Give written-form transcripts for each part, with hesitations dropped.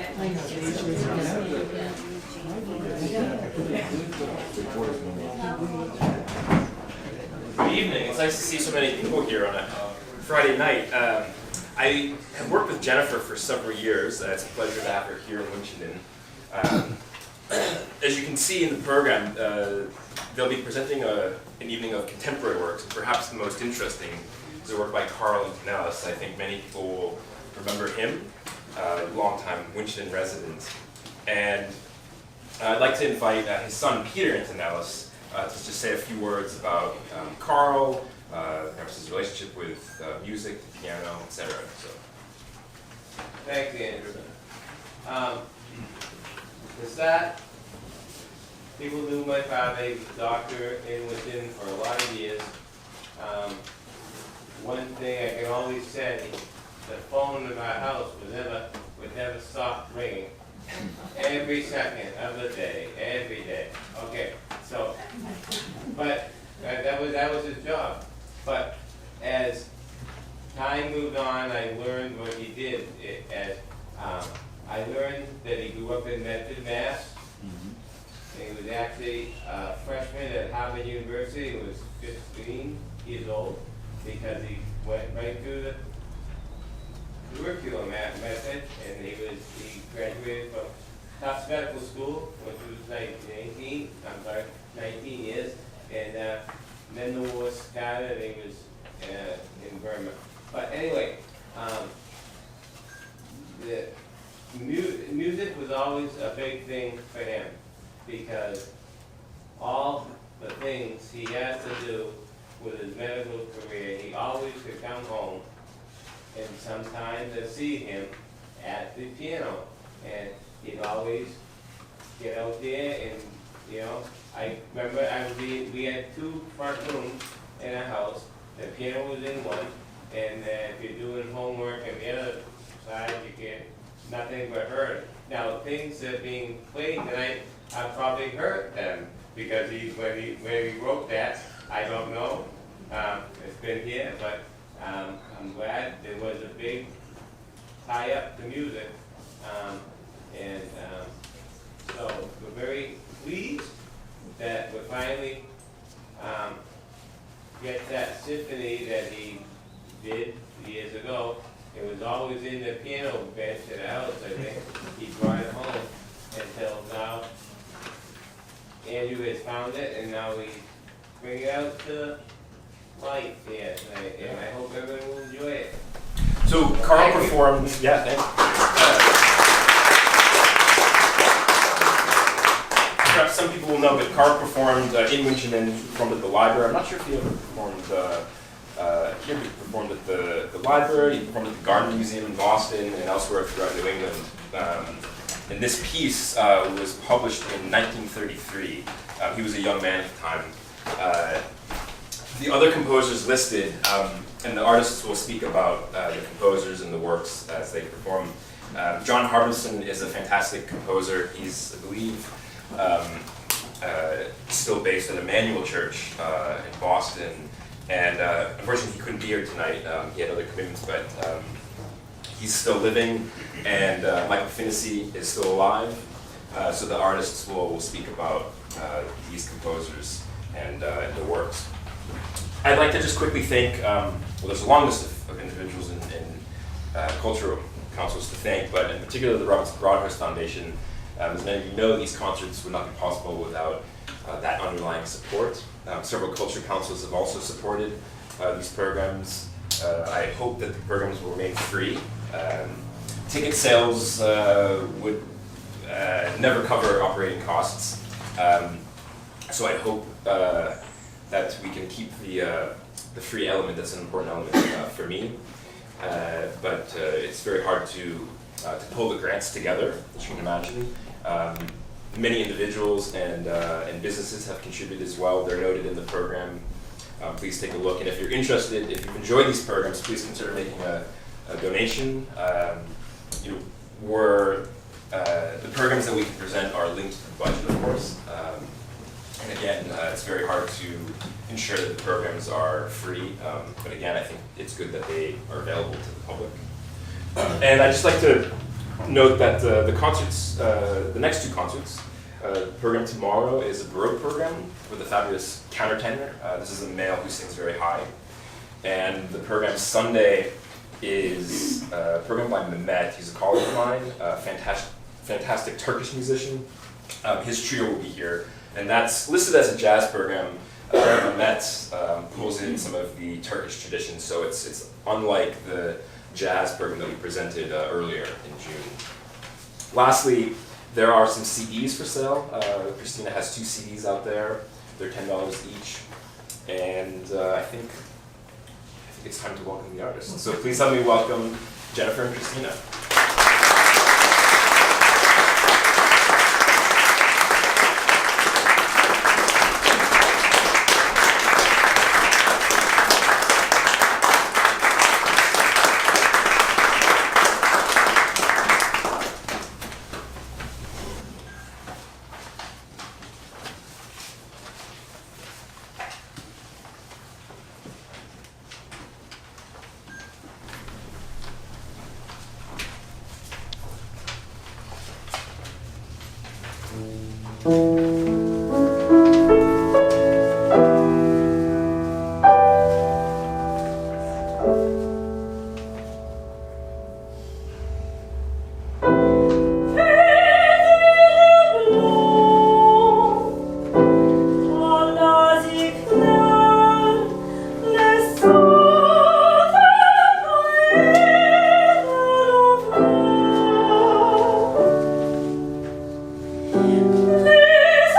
Good evening. It's nice to see so many people here on a Friday night. I have worked with Jennifer for several years. It's a pleasure to have her here in Winchendon. As you can see in the program, they'll be presenting an evening of contemporary works. Perhaps the most interesting is a work by Carl Antonellis. I think many people will remember him, a longtime Winchendon resident. And I'd like to invite his son, Peter Antonellis, to just say a few words about Carl, perhaps his relationship with music, the piano, etc. So. Thanks, Andrew. To start, people knew my father. He was a doctor in Winchendon for a lot of years. One thing I can always say, the phone in my house would never stop ringing. Every second of the day, every day. Okay, so, but that was his job. But as time moved on, I learned what he did. I learned that he grew up in Medford, Mass. And he was actually a freshman at Harvard University. He was 15 years old because he went right through the curriculum method, and he graduated from Tufts Medical School, which was 19 years, and then the war started, and he was in Burma. But anyway, the music was always a big thing for him, because all the things he had to do with his medical career, he always could come home and sometimes I see him at the piano, and he'd always get out there, and I remember we had two front rooms in a house. The piano was in one, and if you're doing homework on the other side, you get nothing but heard. Now, things that are being played tonight, I've probably heard them, because when he wrote that, I don't know. It's been here, but I'm glad there was a big tie-up to music, so we're very pleased that we finally get that symphony that he did years ago. It was always in the piano bench at the house. I think he brought it home until now. Andrew has found it, and now we bring it out to light, yes, and I hope everyone will enjoy it. So Carl performed, yeah, thanks. Perhaps some people will know, but Carl performed in Winchendon, performed at the library. I'm not sure if he ever performed here, but he performed at the library, he performed at the Garden Museum in Boston, and elsewhere throughout New England. And this piece was published in 1933. He was a young man at the time. The other composers listed, and the artists will speak about the composers and the works as they perform. John Harbison is a fantastic composer. He's, I believe, still based at Emmanuel Church in Boston. And unfortunately, he couldn't be here tonight. He had other commitments, but he's still living. And Michael Finnessy is still alive. So the artists will speak about these composers and the works. I'd like to just quickly thank, well, there's a long list of individuals and cultural councils to thank, but in particular the Robert Broadhurst Foundation. As many of you know, these concerts would not be possible without that underlying support. Several culture councils have also supported these programs. I hope that the programs will remain free. Ticket sales would never cover operating costs, so I hope that we can keep the free element. That's an important element for me. But it's very hard to pull the grants together, as you can imagine. Many individuals and businesses have contributed as well. They're noted in the program. Please take a look. And if you're interested, if you've enjoyed these programs, please consider making a donation. The programs that we can present are linked to the budget, of course. And again, it's very hard to ensure that the programs are free. But again, I think it's good that they are available to the public. And I'd just like to note that the concerts, the next two concerts, the program tomorrow is a Baroque program with a fabulous countertenor. This is a male who sings very high. And the program Sunday is a program by Mehmet. He's a colleague of mine, a fantastic Turkish musician. His trio will be here. And that's listed as a jazz program. Mehmet pulls in some of the Turkish traditions, so it's unlike the jazz program that we presented earlier in June. Lastly, there are some CDs for sale. Christina has 2 CDs out there. They're $10 each. And I think it's time to welcome the artists. So please help me welcome Jennifer and Christina. Les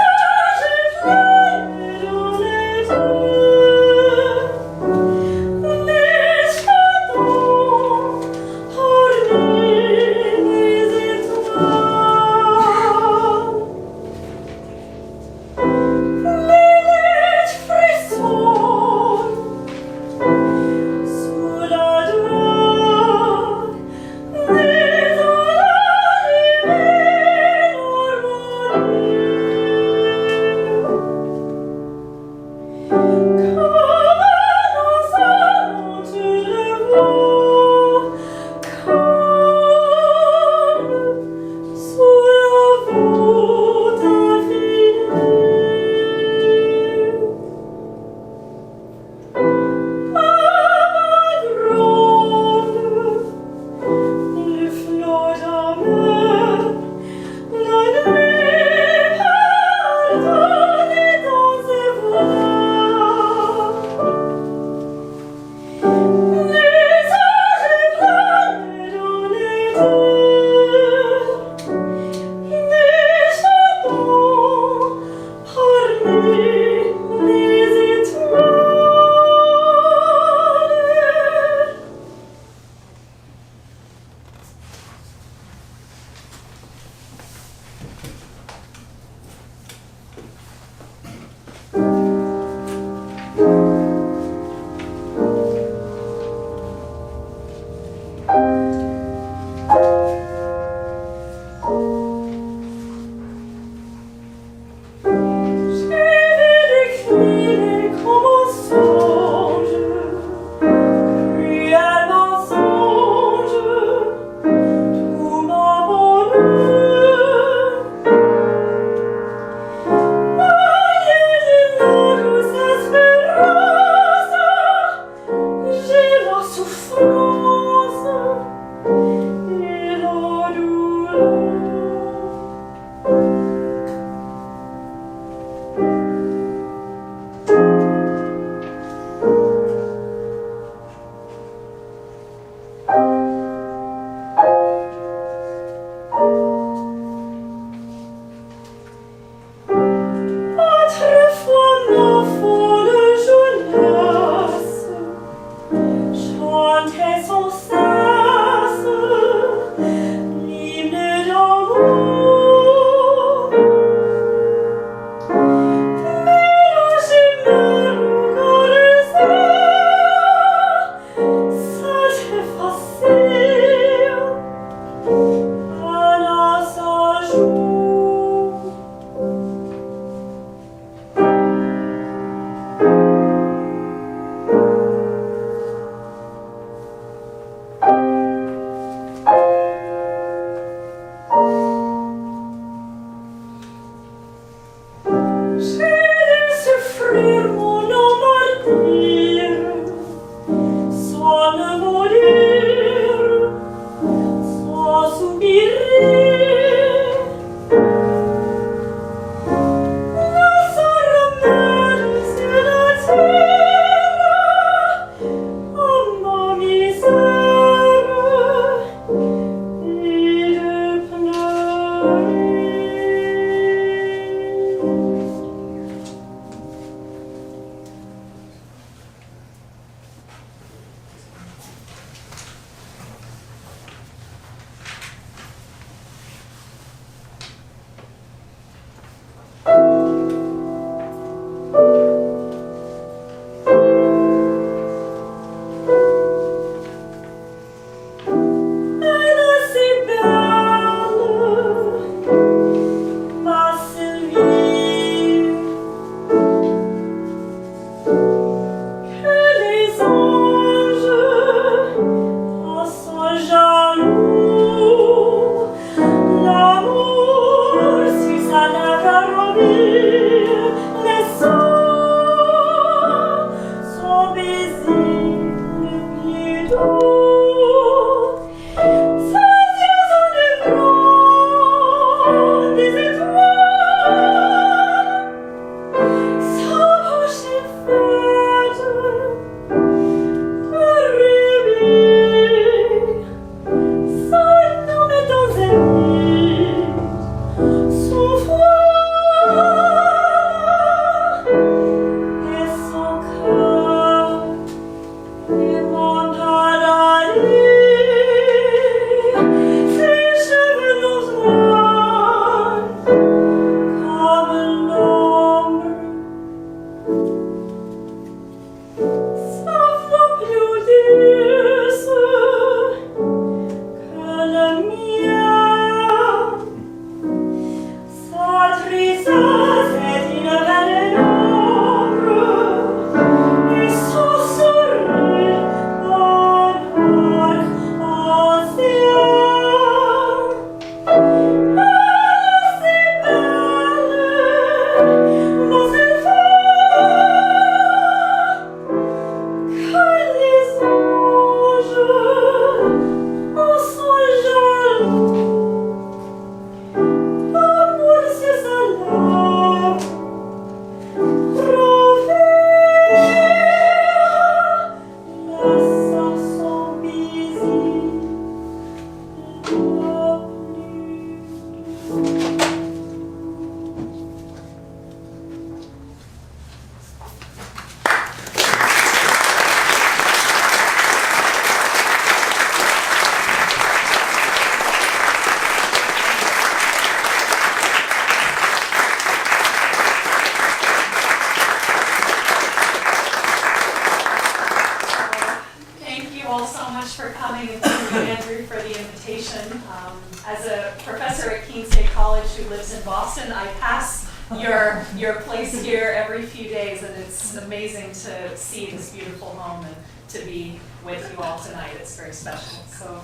professor at Keene State College who lives in Boston. I pass your place here every few days, and it's amazing to see this beautiful home and to be with you all tonight. It's very special. So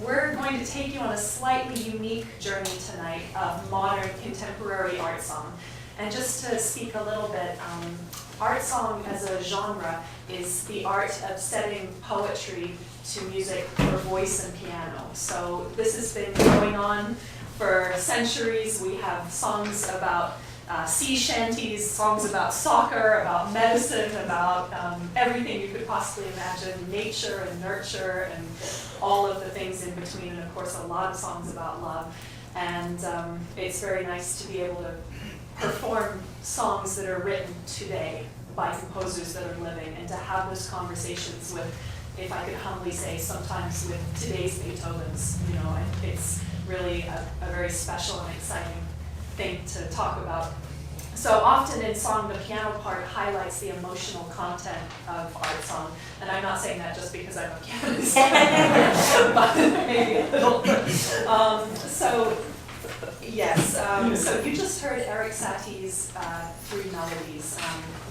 we're going to take you on a slightly unique journey tonight of modern contemporary art song. And just to speak a little bit, art song as a genre is the art of setting poetry to music for voice and piano. So this has been going on for centuries. We have songs about sea shanties, songs about soccer, about medicine, about everything you could possibly imagine, nature and nurture and all of the things in between, and of course a lot of songs about love. And it's very nice to be able to perform songs that are written today by composers that are living, and to have those conversations with, if I could humbly say, sometimes with today's Beethovens, you know, and it's really a very special and exciting thing to talk about. So often in song, the piano part highlights the emotional content of art song, and I'm not saying that just because I'm a pianist, but maybe a little. Yes, so you just heard Eric Satie's Three Melodies.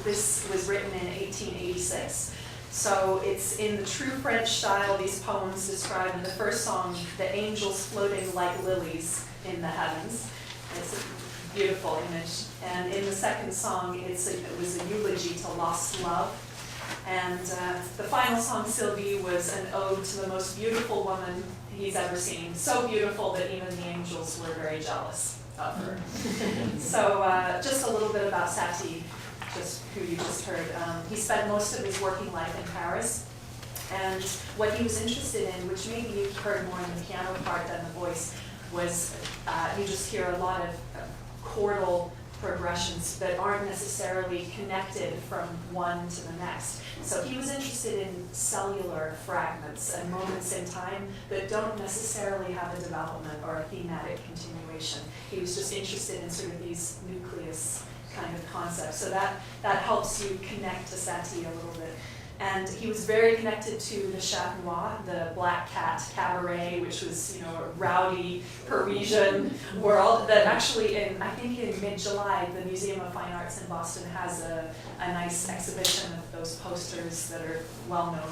This was written in 1886. So it's in the true French style. These poems describe in the first song the angels floating like lilies in the heavens. It's a beautiful image. And in the second song, it was a eulogy to lost love. And the final song, Sylvie, was an ode to the most beautiful woman he's ever seen. So beautiful that even the angels were very jealous of her. So just a little bit about Satie, just who you just heard. He spent most of his working life in Paris. And what he was interested in, which maybe you heard more in the piano part than the voice, was you just hear a lot of chordal progressions that aren't necessarily connected from one to the next. So he was interested in cellular fragments and moments in time that don't necessarily have a development or a thematic continuation. He was just interested in sort of these nucleus kind of concepts. So that helps you connect to Satie a little bit. And he was very connected to the Chat Noir, the Black Cat Cabaret, which was, you know, a rowdy Parisian world that actually I think in mid-July, the Museum of Fine Arts in Boston has a nice exhibition of those posters that are well known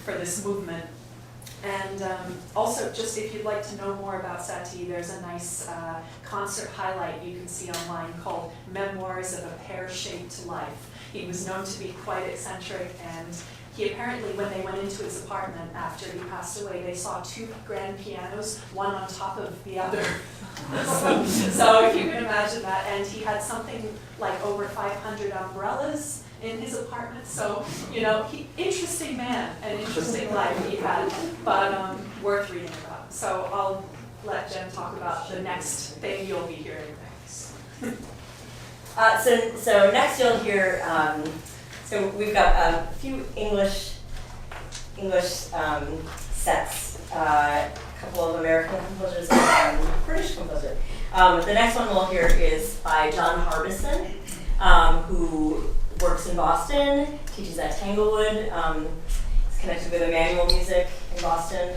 for this movement. And also, just if you'd like to know more about Satie, there's a nice concert highlight you can see online called Memoirs of a Pear-Shaped Life. He was known to be quite eccentric, and he apparently, when they went into his apartment after he passed away, they saw two grand pianos, one on top of the other. So if you can imagine that, and he had something like over 500 umbrellas in his apartment. So, you know, interesting man, an interesting life he had, but worth reading about. So I'll let Jen talk about the next thing you'll be hearing next. So next you'll hear, so we've got a few English sets, a couple of American composers and British composer. The next one we'll hear is by John Harbison, who works in Boston, teaches at Tanglewood, is connected with Emmanuel Music in Boston.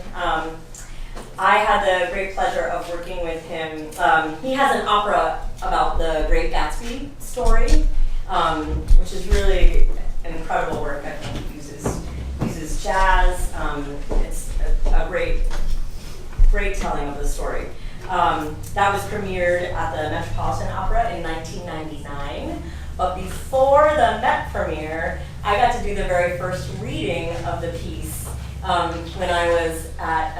I had the great pleasure of working with him. He has an opera about the Great Gatsby story, which is really an incredible work. I think he uses jazz. It's a great telling of the story. That was premiered at the Metropolitan Opera in 1999. But before the Met premiere, I got to do the very first reading of the piece when I was at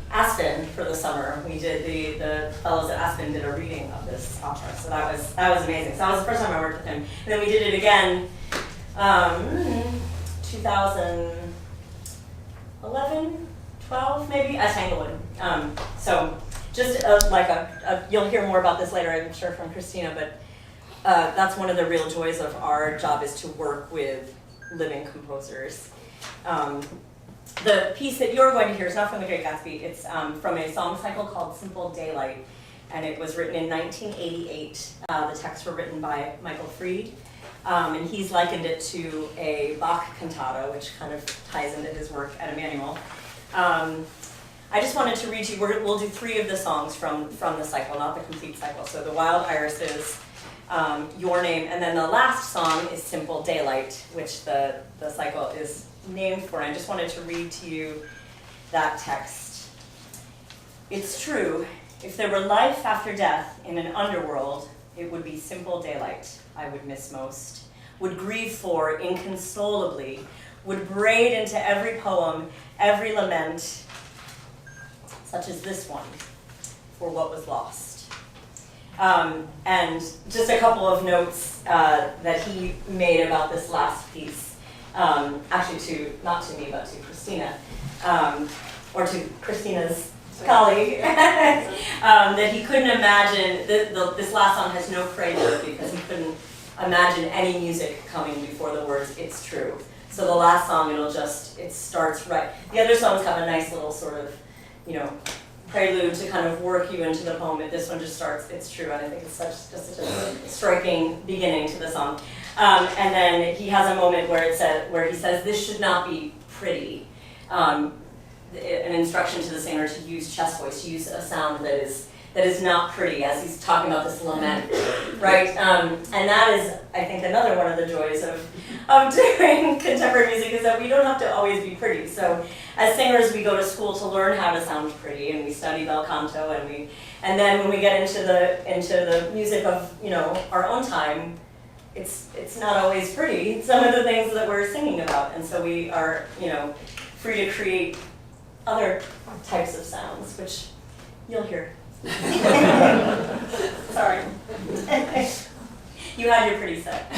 Aspen for the summer. We did the fellows at Aspen did a reading of this opera, so that was amazing. So that was the first time I worked with him. And then we did it again, 2011, 12 maybe at Tanglewood. So just you'll hear more about this later, I'm sure, from Christina, but that's one of the real joys of our job, is to work with living composers. The piece that you're going to hear is not from The Great Gatsby. It's from a song cycle called Simple Daylight, and it was written in 1988. The texts were written by Michael Fried, and he's likened it to a Bach cantata, which kind of ties into his work at Emmanuel. I I just wanted to read to you, we'll do 3 of the songs from the cycle, not the complete cycle. So The Wild Irises, Your Name, and then the last song is Simple Daylight, which the cycle is named for. And I just wanted to read to you that text. It's true, if there were life after death in an underworld, it would be simple daylight I would miss most, would grieve for inconsolably, would braid into every poem, every lament, such as this one, for what was lost. And just a couple of notes that he made about this last piece, actually not to me, but to Christina, or to Christina's colleague, that he couldn't imagine, this last song has no prelude because he couldn't imagine any music coming before the words, it's true. So the last song, it starts right. The other songs have a nice little sort of, prelude to kind of work you into the poem, but this one just starts, it's true, and I think it's just such a striking beginning to the song. And then he has a moment where he says, this should not be pretty. An instruction to the singer to use chest voice, to use a sound that is not pretty, as he's talking about this lament, right? And that is, I think, another one of the joys of doing contemporary music, is that we don't have to always be pretty. So as singers, we go to school to learn how to sound pretty, and we study bel canto, and then when we get into the music of our own time, it's not always pretty, some of the things that we're singing about, and so we are free to create other types of sounds, which you'll hear. Sorry. You had your pretty set.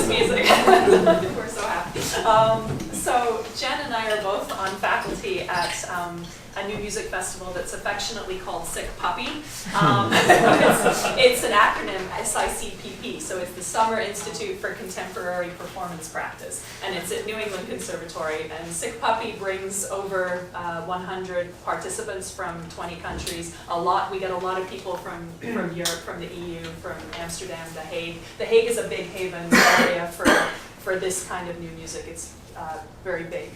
this music. We're so happy. So Jen and I are both on faculty at a new music festival that's affectionately called Sick Puppy. It's an acronym, SICPP, so it's the Summer Institute for Contemporary Performance Practice, and it's at New England Conservatory. And Sick Puppy brings over 100 participants from 20 countries. We get a lot of people from Europe, from the EU, from Amsterdam, The Hague. The Hague is a big haven area for this kind of new music. It's very big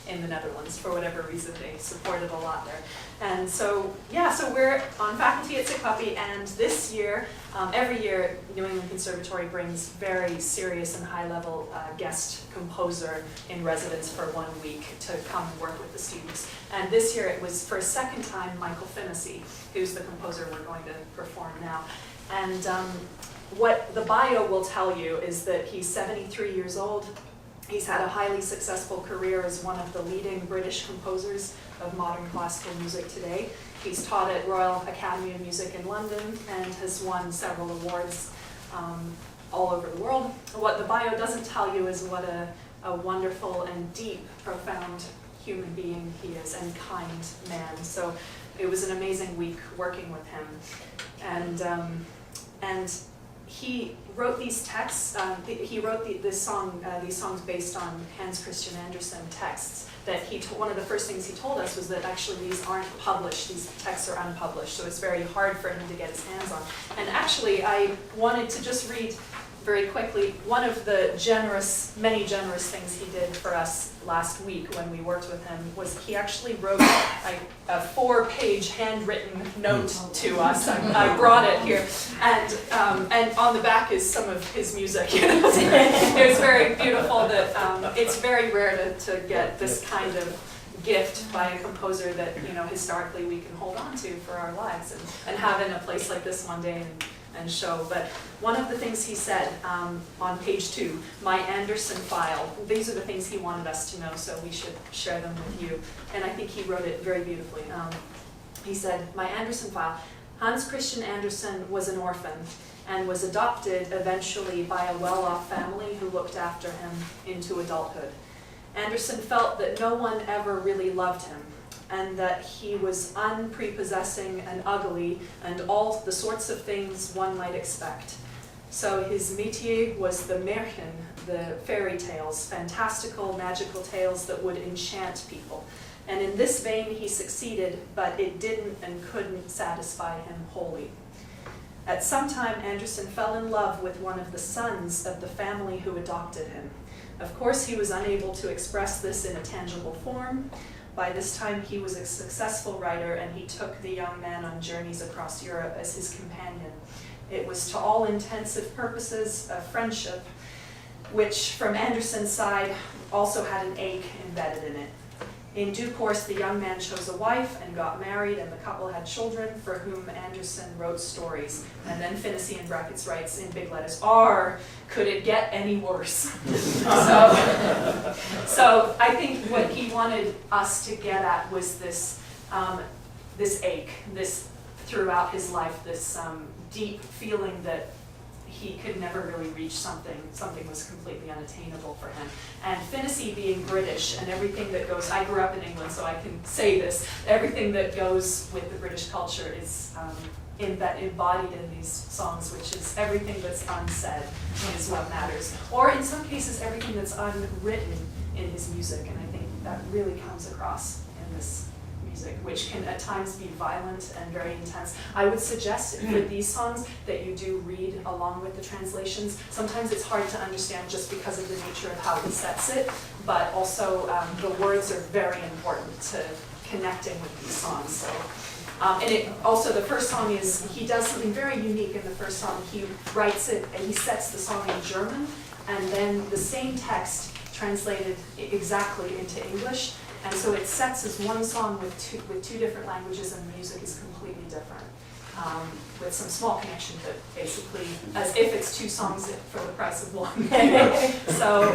in the Netherlands. For whatever reason, they support it a lot there. And so, yeah, so we're on faculty at Sick Puppy, and this year, every year, New England Conservatory brings very serious and high-level guest composer in residence for 1 week to come and work with the students. And this year it was, for a second time, Michael Finnessy, who's the composer we're going to perform now. And what the bio will tell you is that he's 73 years old. He's had a highly successful career as one of the leading British composers of modern classical music today. He's taught at Royal Academy of Music in London and has won several awards all over the world. What the bio doesn't tell you is what a wonderful and deep, profound human being he is, and kind man. So it was an amazing week working with him. And he wrote these texts. He wrote these songs based on Hans Christian Andersen texts. That one of the first things he told us was that actually these aren't published. These texts are unpublished, so it's very hard for him to get his hands on. And actually, I wanted to just read very quickly one of the many generous things he did for us last week when we worked with him was he actually wrote a 4-page handwritten note to us. I brought it here, and on the back is some of his music. It was very beautiful. That it's very rare to get this kind of gift by a composer that historically we can hold on to for our lives and have in a place like this one day and show. But one of the things he said on page 2, my Andersen file, these are the things he wanted us to know, so we should share them with you. And I think he wrote it very beautifully. He said, my Andersen file, Hans Christian Andersen was an orphan and was adopted eventually by a well-off family who looked after him into adulthood. Andersen felt that no one ever really loved him, and that he was unprepossessing and ugly and all the sorts of things one might expect. So his métier was the Märchen, the fairy tales, fantastical, magical tales that would enchant people. And in this vein he succeeded, but it didn't and couldn't satisfy him wholly. At some time, Andersen fell in love with one of the sons of the family who adopted him. Of course, he was unable to express this in a tangible form. By this time, he was a successful writer, and he took the young man on journeys across Europe as his companion. It was to all intensive purposes a friendship, which from Andersen's side also had an ache embedded in it. In due course, the young man chose a wife and got married, and the couple had children for whom Andersen wrote stories. And then Finnessy in brackets writes in big letters, R, could it get any worse? So I think what he wanted us to get at was this ache, this throughout his life, this deep feeling that he could never really reach something was completely unattainable for him. And Finnessy being British and everything that goes, I grew up in England so I can say this, everything that goes with the British culture is embodied in these songs, which is everything that's unsaid is what matters. Or in some cases, everything that's unwritten in his music, and I think that really comes across in this music, which can at times be violent and very intense. I would suggest for these songs that you do read along with the translations. Sometimes it's hard to understand just because of the nature of how he sets it, but also the words are very important to connecting with these songs. So, and also the first song he does something very unique in the first song. He writes it and he sets the song in German, and then the same text translated exactly into English. And so it sets as one song with two different languages, and the music is completely different, with some small connection, but basically as if it's two songs for the price of one. So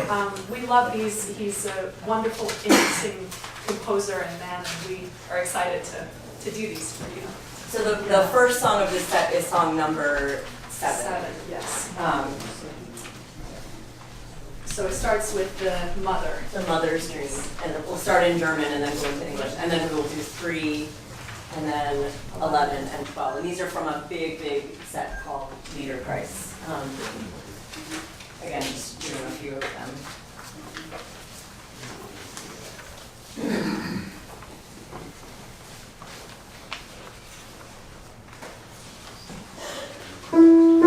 we love these. He's a wonderful, interesting composer and man, and we are excited to do these for you. So the first song of this set is song number 7. 7, yes. So it starts with the mother. The Mother's Dream, and we'll start in German and then go into English, and then we'll do 3, and then 11 and 12. And these are from a big set called Liederkreis. Again, just doing a few of them. Ooh.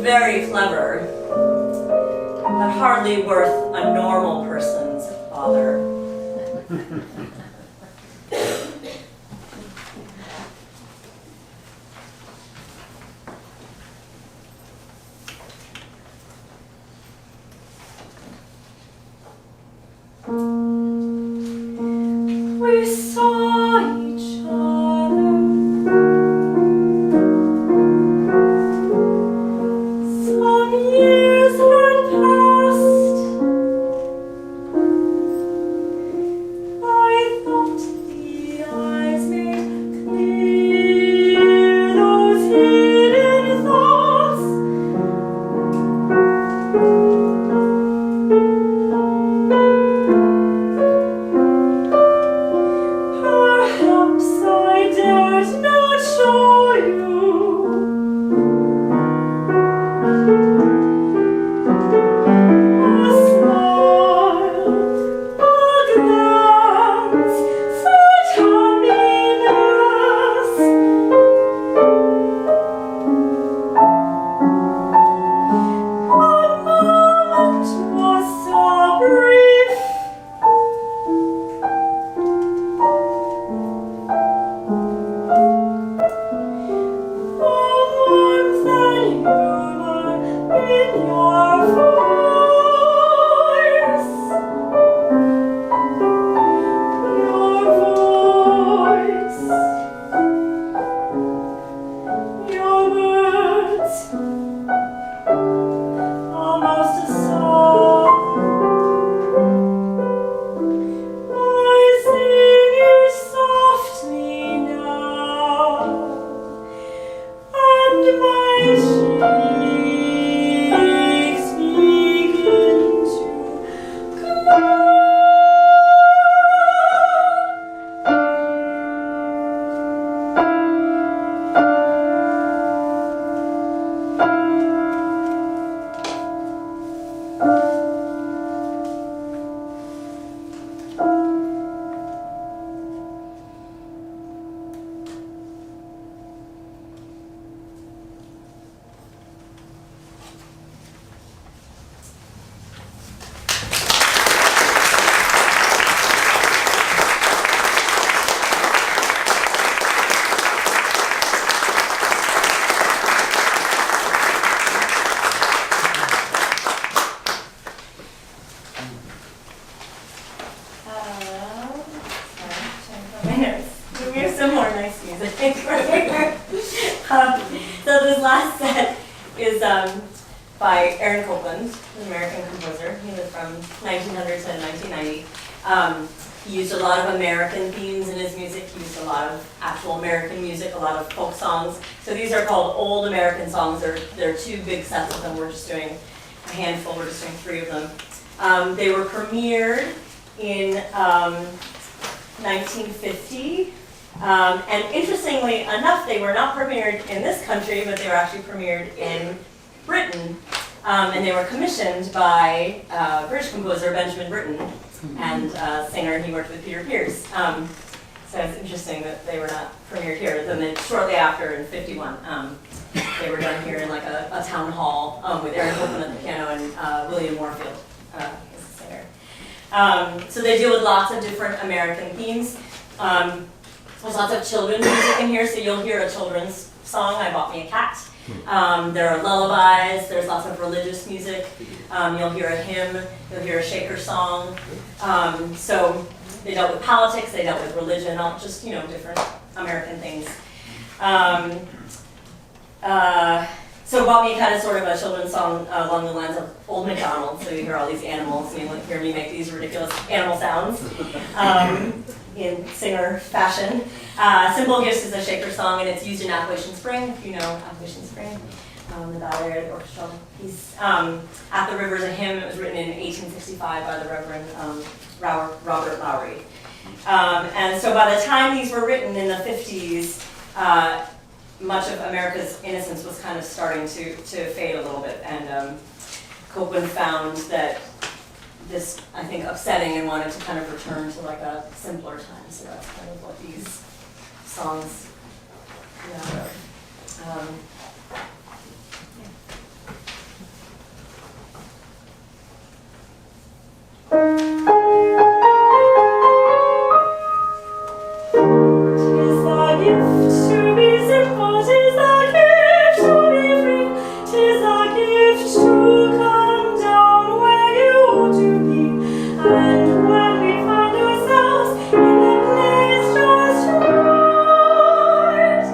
very clever, but hardly worth a normal person's father. We saw each other. Some years had passed. I So this last set is by Aaron Copland, an American composer. He lived from 1900 to 1990. He used a lot of American themes in his music. He used a lot of actual American music, a lot of folk songs. So these are called old American songs. There are two big sets of them. We're just doing a handful. We're just doing 3 of them. They were premiered in 1950. And interestingly enough, they were not premiered in this country, but they were actually premiered in Britain. And they were commissioned by British composer Benjamin Britten and singer. He worked with Peter Pears. So it's interesting that they were not premiered here. Then shortly after, in '51, they were done here in like a town hall with Aaron Copland at the piano and William Moorfield as the singer. So they deal with lots of different American themes. There's lots of children's music in here, so you'll hear a children's song, I Bought Me a Cat. There are lullabies, there's lots of religious music. You'll hear a hymn, you'll hear a Shaker song. So they dealt with politics, they dealt with religion, all just, different American things. So Bought Me a Cat is sort of a children's song along the lines of Old MacDonald, so you hear all these animals, and you hear me make these ridiculous animal sounds. In singer fashion. Simple Gifts is a Shaker song, and it's used in Appalachian Spring, if you know Appalachian Spring, the ballet or the orchestral piece. At the River's a Hymn. It was written in 1865 by the Reverend Robert Lowry. And so by the time these were written in the 50s, much of America's innocence was kind of starting to fade a little bit, and Copland found that this, I think, upsetting and wanted to kind of return to like a simpler time. So that's kind of what these songs come out of. Tis thy gift to be simple, tis thy gift to be free, tis thy gift to come down where you ought to be. And when we find ourselves in a place just right,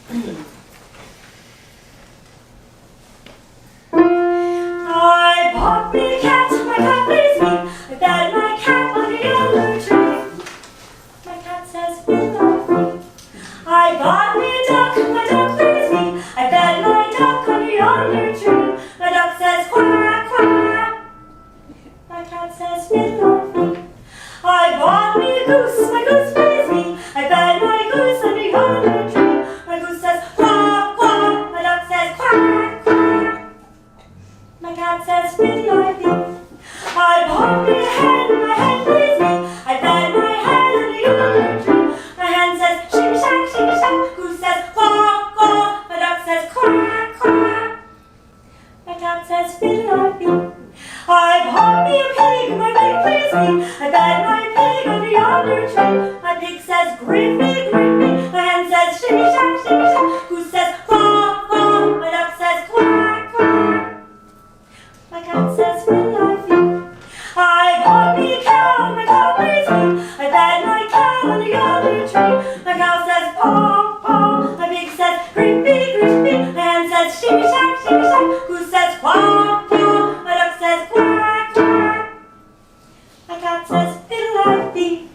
I bought me a cat, my cat pleased me. I fed my cat on a yellow tree. My cat says, we love me. I bought me a duck, my duck pleased me. I fed my duck on a yonder tree. My duck says, quack, quack. My cat says, we love me. I bought me a goose, my goose pleased me. I fed my goose on a yonder tree. My goose says, quack, quack. My duck says, quack, quack. My cat says, we love you. I bought me a hen, my hen pleased me. I fed my hen on a yonder tree. My hen says, shimmy shack, shimmy shack. Goose says, quack, quack. My duck says, quack, quack. My cat says, we love you. I bought me a pig, my pig pleased me. I fed my pig on a yonder tree. My pig says, grippy, grippy. My hen says, shimmy shack, shimmy shack. Goose says, quack, quack. My duck says, quack, quack. My cat says, we love you. I bought me a cow, my cow pleased me. I fed my cow on a yonder tree. My cow says, paw, paw. My pig says, grippy, grippy. My hen says, shimmy shack, shimmy shack. Goose says, quack, quack. My duck says, quack, quack. My cat says, we love thee.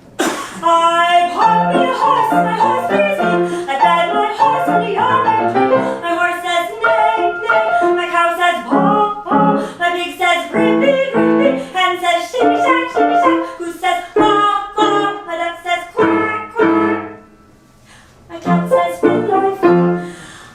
I bought me a horse, my horse pleased me. I fed my horse on a yonder tree. My horse says, neigh, neigh. My cow says, paw, paw. My pig says, grippy, grippy. Hen says, shimmy shack, shimmy shack. Goose says, quack, quack. My duck says, quack, quack. My cat says, we love you.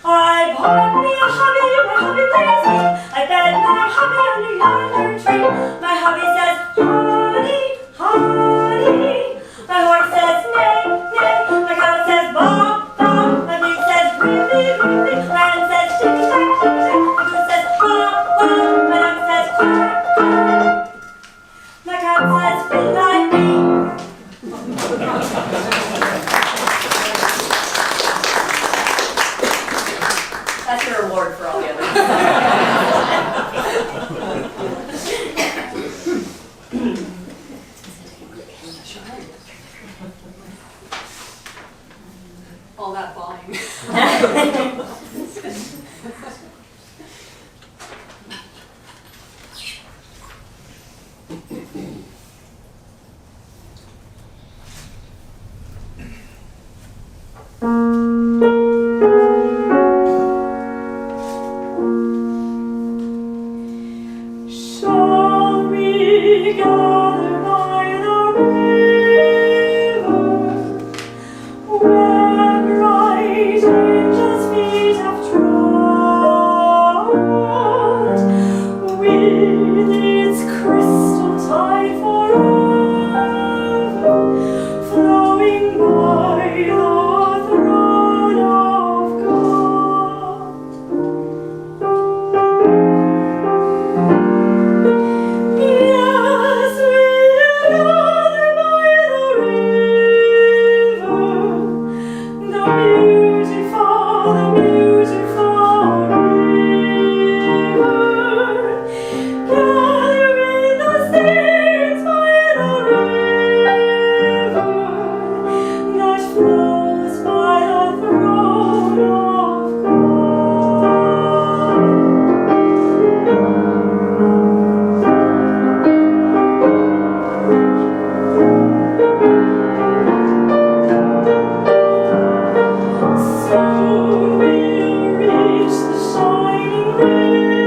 I bought me a hubby, my hubby pleased me. I fed my hubby on a yonder tree. My hubby says, honey, honey. My horse says, neigh, neigh. My cow says, baa, baa. My pig says, grippy, grippy. My hen says, shimmy shack, shimmy shack. My goose says, quack, quack. My duck says, quack, quack. My cat says, we like me. That's your reward for all the others. All that bawling. Shall we gather by the river, where bright angels' feet have trod, with its crystal tide forever, flowing by the throne of God? Yes, we'll gather by the river, the beautiful river. Gather with the saints by the river that flows by the throne of God. Soon we'll reach the shining river.